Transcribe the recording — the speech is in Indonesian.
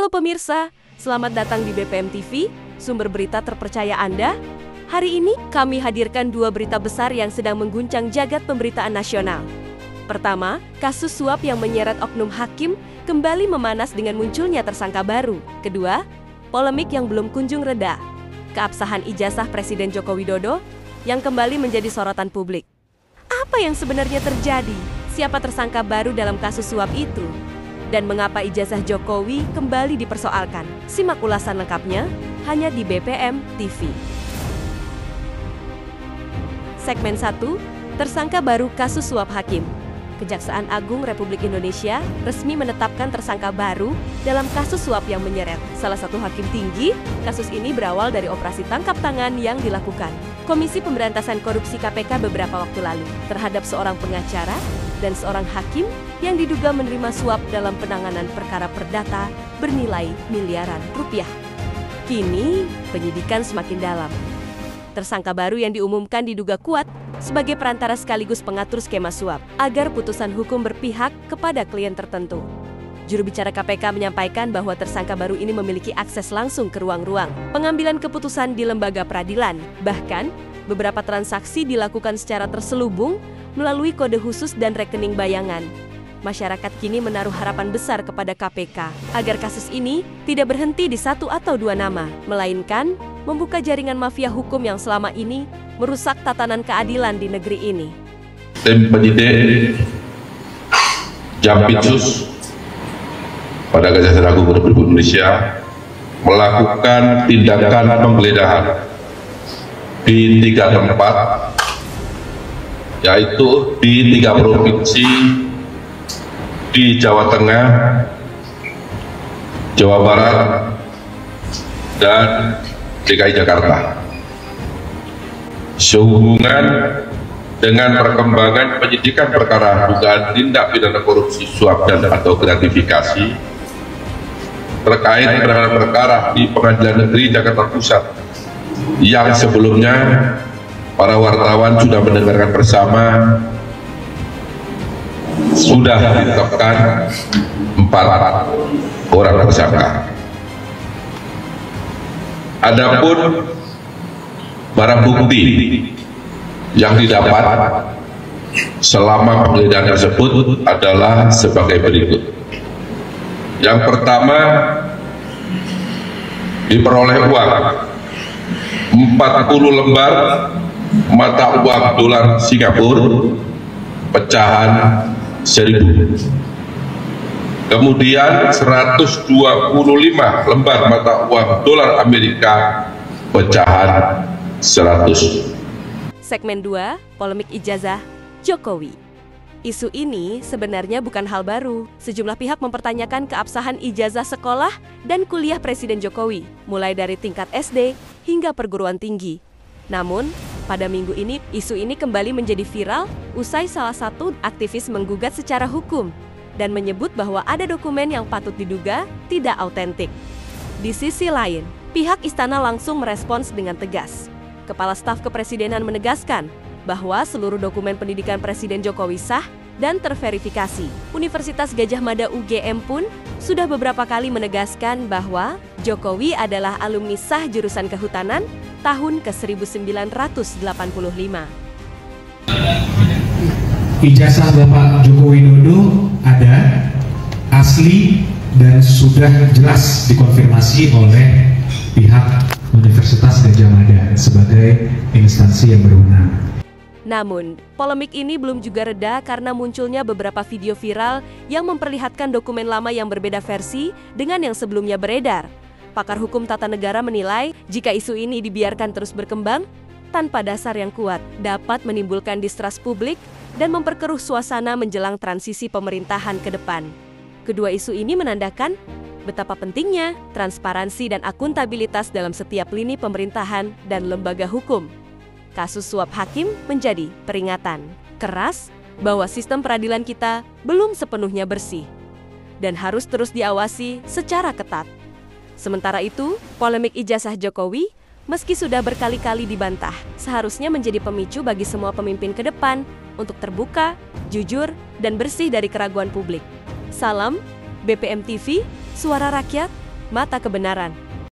Halo pemirsa, selamat datang di BPM TV, sumber berita terpercaya Anda. Hari ini kami hadirkan dua berita besar yang sedang mengguncang jagat pemberitaan nasional. Pertama, kasus suap yang menyeret oknum hakim kembali memanas dengan munculnya tersangka baru. Kedua, polemik yang belum kunjung reda. Keabsahan ijazah Presiden Joko Widodo yang kembali menjadi sorotan publik. Apa yang sebenarnya terjadi? Siapa tersangka baru dalam kasus suap itu? Dan mengapa ijazah Jokowi kembali dipersoalkan? Simak ulasan lengkapnya hanya di BPM TV. Segmen 1, tersangka baru kasus suap hakim. Kejaksaan Agung Republik Indonesia resmi menetapkan tersangka baru dalam kasus suap yang menyeret salah satu hakim tinggi. Kasus ini berawal dari operasi tangkap tangan yang dilakukan Komisi Pemberantasan Korupsi KPK beberapa waktu lalu terhadap seorang pengacara dan seorang hakim yang diduga menerima suap dalam penanganan perkara perdata bernilai miliaran rupiah. Kini, penyidikan semakin dalam. Tersangka baru yang diumumkan diduga kuat sebagai perantara sekaligus pengatur skema suap agar putusan hukum berpihak kepada klien tertentu. Juru bicara KPK menyampaikan bahwa tersangka baru ini memiliki akses langsung ke ruang-ruang pengambilan keputusan di lembaga peradilan. Bahkan, beberapa transaksi dilakukan secara terselubung melalui kode khusus dan rekening bayangan. Masyarakat kini menaruh harapan besar kepada KPK agar kasus ini tidak berhenti di satu atau dua nama, melainkan membuka jaringan mafia hukum yang selama ini merusak tatanan keadilan di negeri ini. Tim penyidik Jampitsus pada Kejaksaan Agung Republik Indonesia melakukan tindakan penggeledahan di 3 tempat, yaitu di 3 provinsi di Jawa Tengah, Jawa Barat, dan DKI Jakarta. Sehubungan dengan perkembangan penyidikan perkara dugaan tindak pidana korupsi suap dan atau gratifikasi terkait penanganan perkara di Pengadilan Negeri Jakarta Pusat yang sebelumnya para wartawan sudah mendengarkan bersama, sudah ditetapkan 4 orang tersangka. Adapun barang bukti yang didapat selama penggeledahan tersebut adalah sebagai berikut. Yang pertama, diperoleh uang 40 lembar mata uang dolar Singapura pecahan 1000. Kemudian 125 lembar mata uang dolar Amerika pecahan 100. Segmen 2, polemik ijazah Jokowi. Isu ini sebenarnya bukan hal baru. Sejumlah pihak mempertanyakan keabsahan ijazah sekolah dan kuliah Presiden Jokowi, mulai dari tingkat SD hingga perguruan tinggi. Namun, pada minggu ini, isu ini kembali menjadi viral usai salah satu aktivis menggugat secara hukum dan menyebut bahwa ada dokumen yang patut diduga tidak autentik. Di sisi lain, pihak istana langsung merespons dengan tegas. Kepala Staf Kepresidenan menegaskan bahwa seluruh dokumen pendidikan Presiden Jokowi sah dan terverifikasi. Universitas Gadjah Mada UGM pun sudah beberapa kali menegaskan bahwa Jokowi adalah alumni sah jurusan kehutanan tahun ke-1985. Ijazah Bapak Joko Widodo ada, asli, dan sudah jelas dikonfirmasi oleh pihak Universitas Gadjah Mada sebagai instansi yang berwenang. Namun, polemik ini belum juga reda karena munculnya beberapa video viral yang memperlihatkan dokumen lama yang berbeda versi dengan yang sebelumnya beredar. Pakar hukum tata negara menilai jika isu ini dibiarkan terus berkembang tanpa dasar yang kuat, dapat menimbulkan distrust publik dan memperkeruh suasana menjelang transisi pemerintahan ke depan. Kedua isu ini menandakan betapa pentingnya transparansi dan akuntabilitas dalam setiap lini pemerintahan dan lembaga hukum. Kasus suap hakim menjadi peringatan keras bahwa sistem peradilan kita belum sepenuhnya bersih dan harus terus diawasi secara ketat. Sementara itu, polemik ijazah Jokowi meski sudah berkali-kali dibantah, seharusnya menjadi pemicu bagi semua pemimpin ke depan untuk terbuka, jujur, dan bersih dari keraguan publik. Salam BPM TV, Suara Rakyat, mata kebenaran.